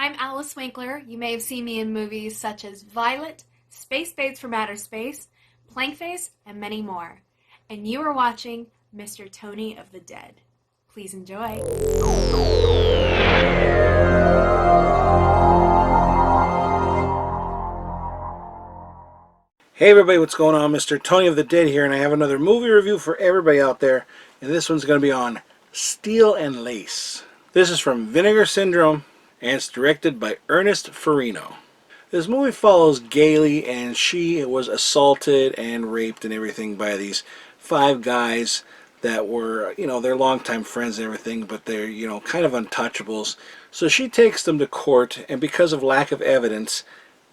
I'm Alice Winkler. You may have seen me in movies such as Violet, Space Spades from Outer Space, Plankface, and many more. And you are watching Mr. Tony of the Dead. Please enjoy. Hey everybody, what's going on? Mr. Tony of the Dead here, and I have another movie review for everybody out there. And this one's going to be on Steel and Lace. This is from Vinegar Syndrome, and it's directed by Ernest Farino. This movie follows Gailey, and she was assaulted and raped and everything by these five guys that were, they're longtime friends and everything, but they're, kind of untouchables. So she takes them to court, and because of lack of evidence,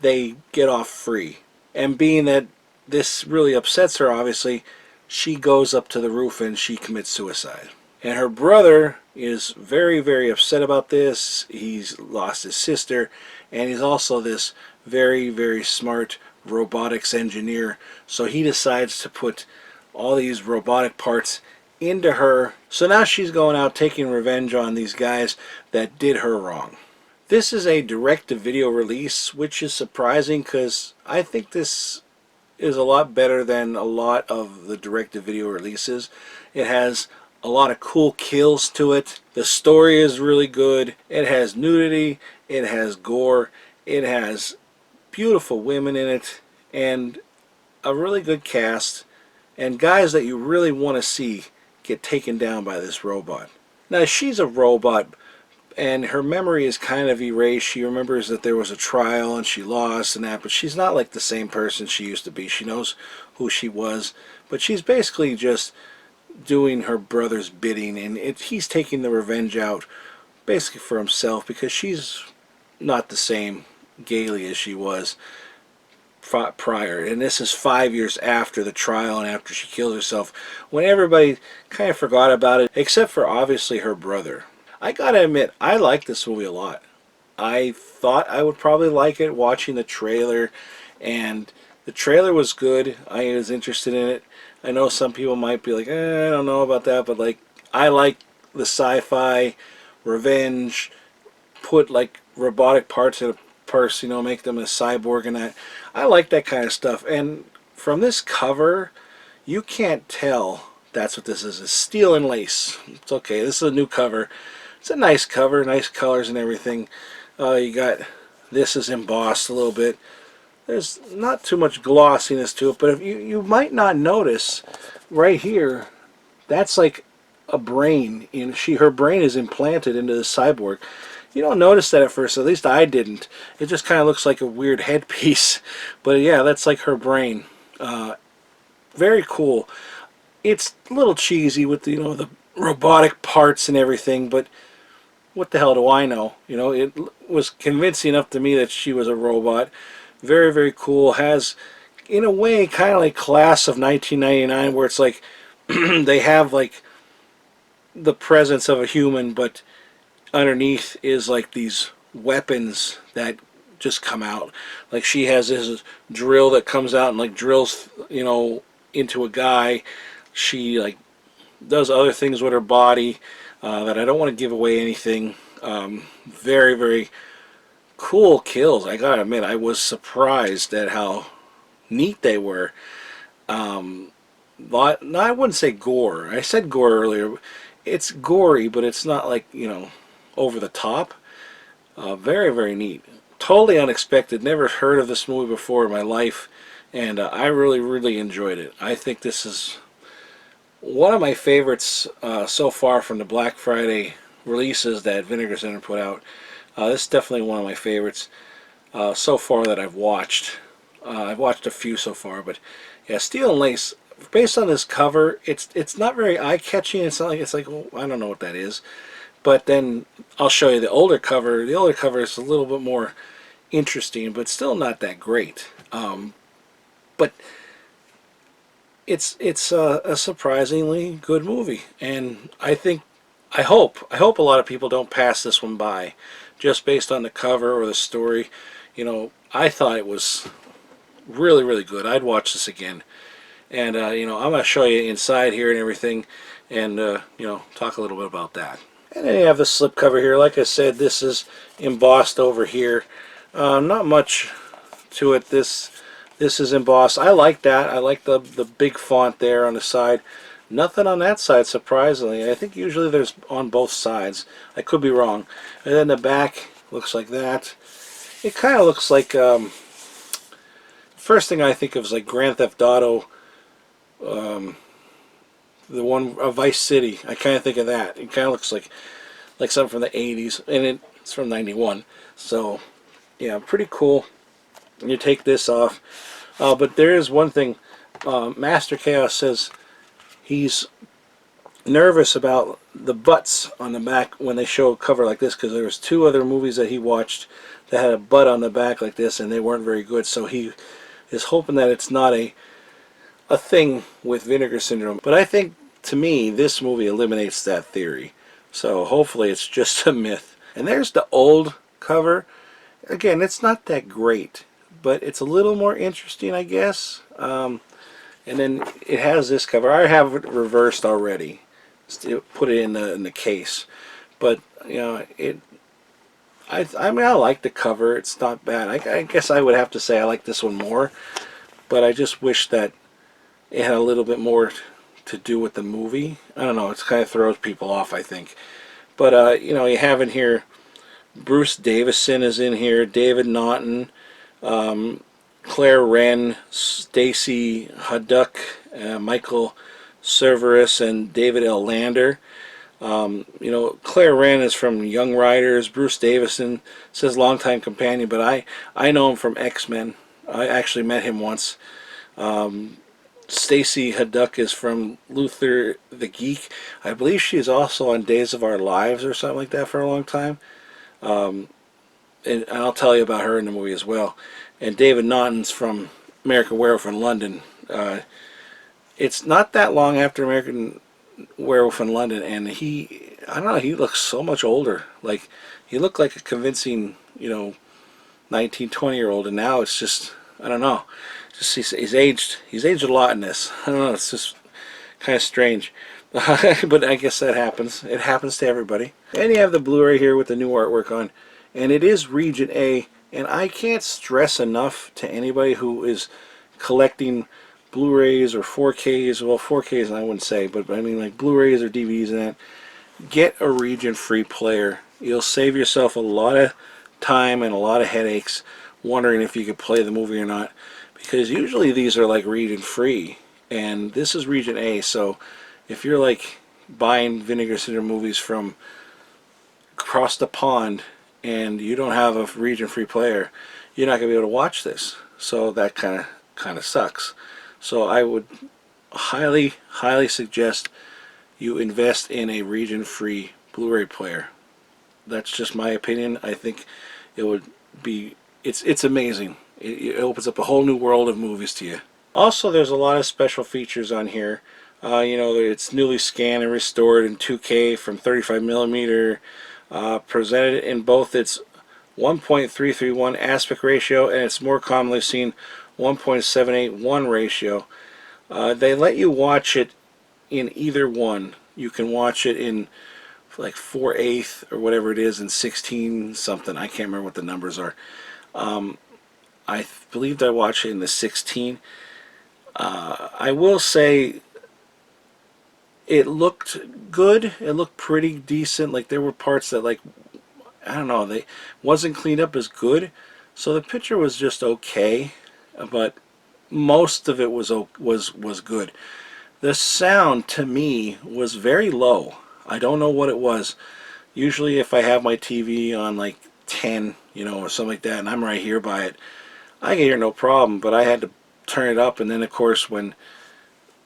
they get off free. And being that this really upsets her, obviously, she goes up to the roof and she commits suicide. And her brother is very, very upset about this. He's lost his sister, and he's also this very, very smart robotics engineer. So he decides to put all these robotic parts into her. So now she's going out taking revenge on these guys that did her wrong. This is a direct-to-video release, which is surprising because I think this is a lot better than a lot of the direct-to-video releases. It has a lot of cool kills to it. The story is really good. It has nudity. It has gore. It has beautiful women in it, and a really good cast, and guys that you really want to see get taken down by this robot. Now, she's a robot, and her memory is kind of erased. She remembers that there was a trial and she lost and that, but she's not like the same person she used to be. She knows who she was, but she's basically just doing her brother's bidding, and he's taking the revenge out basically for himself because she's not the same Gailey as she was prior. And this is 5 years after the trial and after she killed herself, when everybody kind of forgot about it, except for obviously her brother. I gotta admit, I like this movie a lot. I thought I would probably like it watching the trailer, and the trailer was good. I was interested in it. I know some people might be like, I don't know about that, but like, I like the sci-fi, revenge, put like robotic parts in a purse, make them a cyborg and that. I like that kind of stuff, and from this cover, you can't tell that's what this is. It's Steel and Lace. It's okay. This is a new cover. It's a nice cover, nice colors and everything. You got, this is embossed a little bit. There's not too much glossiness to it, but if you might not notice right here, that's like a brain. Her brain is implanted into the cyborg. You don't notice that at first, at least I didn't. It just kind of looks like a weird headpiece. But yeah, that's like her brain. Very cool. It's a little cheesy with the robotic parts and everything, but what the hell do I know? It was convincing enough to me that she was a robot. Very, very cool. Has, in a way, kind of like Class of 1999, where it's like they have like the presence of a human, but underneath is like these weapons that just come out. Like she has this drill that comes out and like drills, into a guy. She like does other things with her body. That I don't want to give away anything. Very, very cool kills. I gotta admit, I was surprised at how neat they were. No, I wouldn't say gore. I said gore earlier. It's gory, but it's not like, over the top. Very, very neat. Totally unexpected. Never heard of this movie before in my life, and I really, really enjoyed it. I think this is one of my favorites so far from the Black Friday releases that Vinegar Syndrome put out. This is definitely one of my favorites so far that I've watched. I've watched a few so far, but yeah, Steel and Lace. Based on this cover, it's not very eye-catching. It's not like well, I don't know what that is. But then I'll show you the older cover. The older cover is a little bit more interesting, but still not that great. But it's a surprisingly good movie, and I hope a lot of people don't pass this one by just based on the cover or the story. I thought it was really, really good. I'd watch this again, and I'm going to show you inside here and everything, and talk a little bit about that. And then you have the slipcover here. Like I said, this is embossed over here. Not much to it. This is embossed. I like that. I like the big font there on the side. Nothing on that side, surprisingly. I think usually there's on both sides. I could be wrong. And then the back looks like that. It kind of looks like, first thing I think of is like Grand Theft Auto, the one, Vice City. I kind of think of that. It kind of looks like something from the 80s, and it's from 91. So, yeah, pretty cool. You take this off. But there is one thing. Master Chaos says he's nervous about the butts on the back when they show a cover like this, because there was 2 other movies that he watched that had a butt on the back like this, and they weren't very good. So he is hoping that it's not a thing with Vinegar Syndrome. But I think, to me, this movie eliminates that theory. So hopefully it's just a myth. And there's the old cover. Again, it's not that great, but it's a little more interesting, I guess. And then it has this cover. I have it reversed already. Put it in the case. But, you know, I mean, I like the cover. It's not bad. I guess I would have to say I like this one more. But I just wish that it had a little bit more to do with the movie. I don't know. It kind of throws people off, I think. But, you know, you have in here, Bruce Davison is in here, David Naughton, Claire Wren, Stacy Haddock, Michael Cerveris, and David L. Lander. You know, Claire Wren is from Young Riders. Bruce Davison says longtime companion, but I know him from X-Men. I actually met him once. Stacy Haddock is from Luther the Geek. I believe she is also on Days of Our Lives or something like that for a long time. And I'll tell you about her in the movie as well. And David Naughton's from American Werewolf in London. It's not that long after American Werewolf in London, and I don't know, he looks so much older. Like, he looked like a convincing, you know, 19, 20-year-old, and now it's just, I don't know. Just he's aged a lot in this. I don't know, it's just kind of strange. But I guess that happens. It happens to everybody. And you have the Blu-ray here with the new artwork on. And it is Region A. And I can't stress enough to anybody who is collecting Blu-rays or 4Ks. Well, 4Ks I wouldn't say, but I mean like Blu-rays or DVDs and that. Get a region-free player. You'll save yourself a lot of time and a lot of headaches wondering if you could play the movie or not. Because usually these are like region-free. And this is Region A, so if you're like buying Vinegar Syndrome movies from across the pond and you don't have a region-free player, you're not going to be able to watch this. So that kind of sucks. So I would highly, highly suggest you invest in a region-free Blu-ray player. That's just my opinion. I think it would be, it's amazing. It opens up a whole new world of movies to you. Also, there's a lot of special features on here. You know, it's newly scanned and restored in 2K from 35mm, presented in both its 1.331 aspect ratio and its more commonly seen 1.781 ratio. They let you watch it in either one. You can watch it in like 4/8 or whatever it is, in 16 something. I can't remember what the numbers are. I believed I watched it in the 16. I will say it looked good. It looked pretty decent. Like, there were parts that, like, I don't know, they wasn't cleaned up as good. So the picture was just okay, but most of it was good. The sound to me was very low. I don't know what it was. Usually if I have my TV on like 10, you know, or something like that, and I'm right here by it, I can hear no problem, but I had to turn it up, and then of course when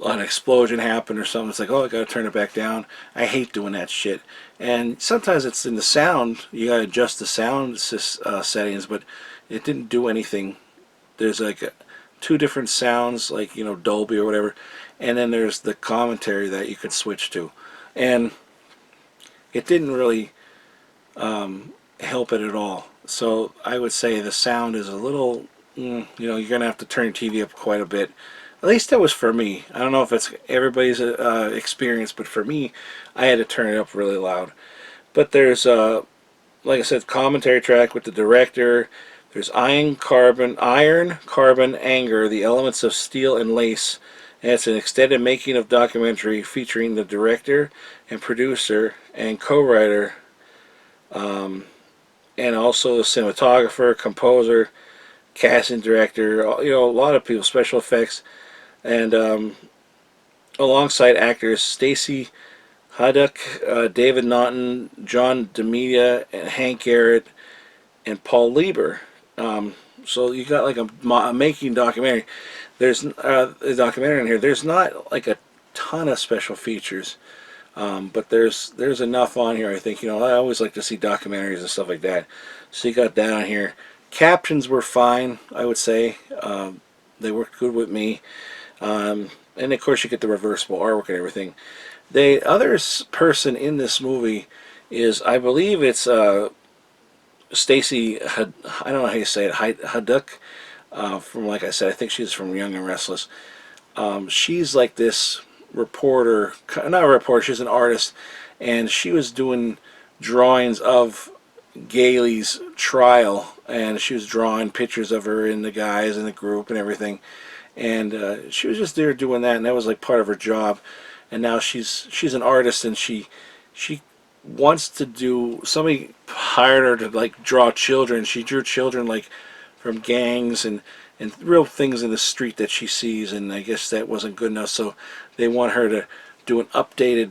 an explosion happened or something, it's like, oh, I gotta turn it back down. I hate doing that shit. And sometimes it's in the sound, you gotta adjust the sound settings, but it didn't do anything. There's like two different sounds, like, you know, Dolby or whatever, and then there's the commentary that you could switch to, and it didn't really help it at all. So I would say the sound is a little, you know, you're gonna have to turn your TV up quite a bit. At least that was for me. I don't know if it's everybody's experience, but for me, I had to turn it up really loud. But there's like I said, commentary track with the director. There's iron, carbon, anger, the elements of steel and lace. And it's an extended making of documentary featuring the director and producer and co-writer, and also the cinematographer, composer, casting director. You know, a lot of people, special effects, and alongside actors Stacy Haddock, David Naughton, John DeMedia, and Hank Garrett, and Paul Lieber. So you got like a making documentary. There's a documentary in here. There's not like a ton of special features, but there's enough on here. I think, you know, I always like to see documentaries and stuff like that. So you got that on here. Captions were fine, I would say. They worked good with me, and of course you get the reversible artwork and everything. The other person in this movie is, I believe it's Stacy, I don't know how you say it, Haddock, from, like I said, I think she's from Young and Restless. She's like this reporter, not a reporter, she's an artist, and she was doing drawings of Gailey's trial, and she was drawing pictures of her and the guys in the group and everything, and she was just there doing that, and that was like part of her job. And now she's an artist, and she wants to do, somebody hired her to like draw children. She drew children like from gangs and real things in the street that she sees, and I guess that wasn't good enough, so they want her to do an updated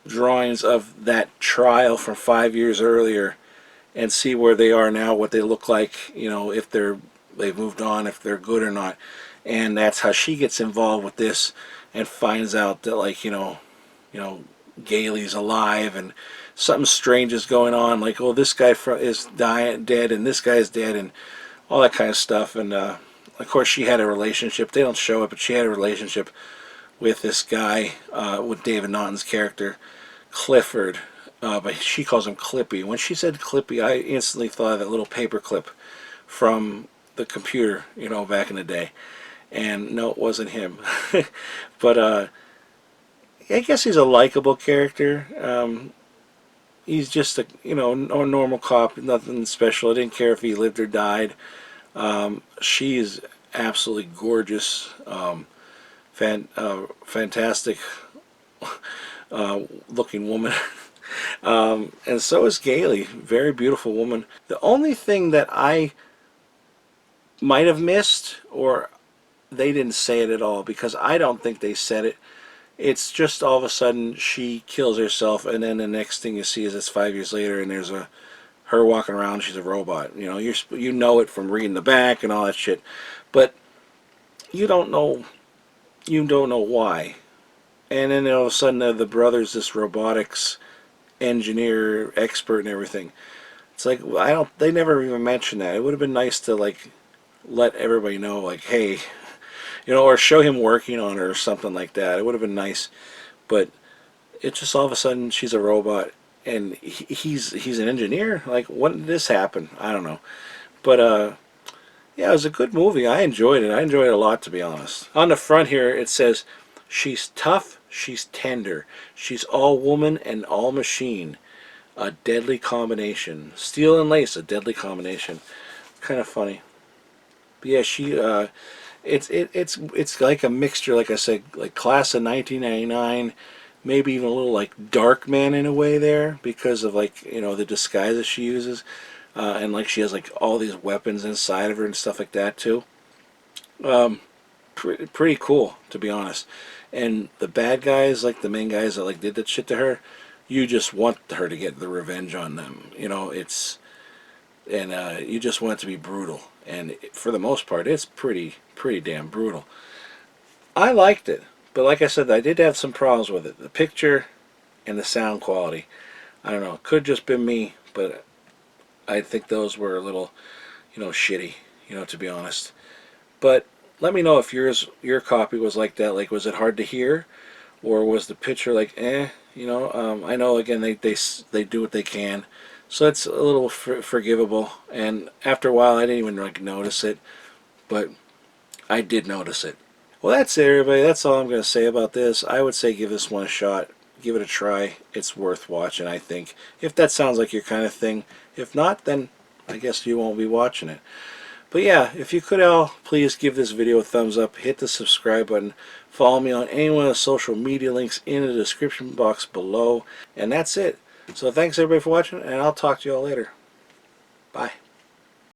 drawings of that trial from 5 years earlier and see where they are now, what they look like, you know, if they've moved on, if they're good or not. And that's how she gets involved with this and finds out that, like, you know, Gailey's alive and something strange is going on, like, oh, this guy is dead and this guy's dead and all that kind of stuff. And of course she had a relationship, they don't show it, but she had a relationship with this guy, with David Naughton's character Clifford, but she calls him Clippy. When she said Clippy, I instantly thought of that little paper clip from the computer, you know, back in the day. And no, it wasn't him. But I guess he's a likable character. He's just a, you know, a normal cop, nothing special. I didn't care if he lived or died. She is absolutely gorgeous, fantastic looking woman. And so is Gailey, very beautiful woman. The only thing that I might have missed, or they didn't say it at all, because I don't think they said it. It's just all of a sudden she kills herself, and then the next thing you see is it's 5 years later, and there's her walking around. She's a robot. You know, you know it from reading the back and all that shit, but you don't know why. And then all of a sudden the brother's this robotics engineer expert and everything. It's like, I don't. They never even mentioned that. It would have been nice to like let everybody know, like, hey, you know, or show him working on her or something like that. It would have been nice, but it's just all of a sudden she's a robot and he's an engineer. Like, when did this happen? I don't know, but yeah, it was a good movie. I enjoyed it. I enjoyed it a lot, to be honest. On the front here it says, she's tough, she's tender, she's all woman and all machine. A deadly combination. Steel and lace, a deadly combination. Kind of funny. But yeah, she it's like a mixture, like I said, like class of 1999, maybe even a little like Dark Man in a way there, because of, like, you know, the disguises she uses, and like she has like all these weapons inside of her and stuff like that too. Pretty cool, to be honest. And the bad guys, like the main guys that like did that shit to her, you just want her to get the revenge on them. You know, and you just want it to be brutal. And for the most part, it's pretty damn brutal. I liked it, but like I said, I did have some problems with it. The picture and the sound quality. I don't know. It could just been me, but I think those were a little, you know, shitty. You know, to be honest. But let me know if your copy was like that. Like, was it hard to hear, or was the picture like, eh? You know, I know, again, they do what they can, so it's a little forgivable. And after a while, I didn't even like notice it, but I did notice it. Well, that's it, everybody. That's all I'm going to say about this. I would say give this one a shot. give it a try. It's worth watching, I think, if that sounds like your kind of thing. If not, then I guess you won't be watching it. But yeah, if you could all please give this video a thumbs up, hit the subscribe button, follow me on any one of the social media links in the description box below, and that's it. So thanks everybody for watching, and I'll talk to you all later. Bye.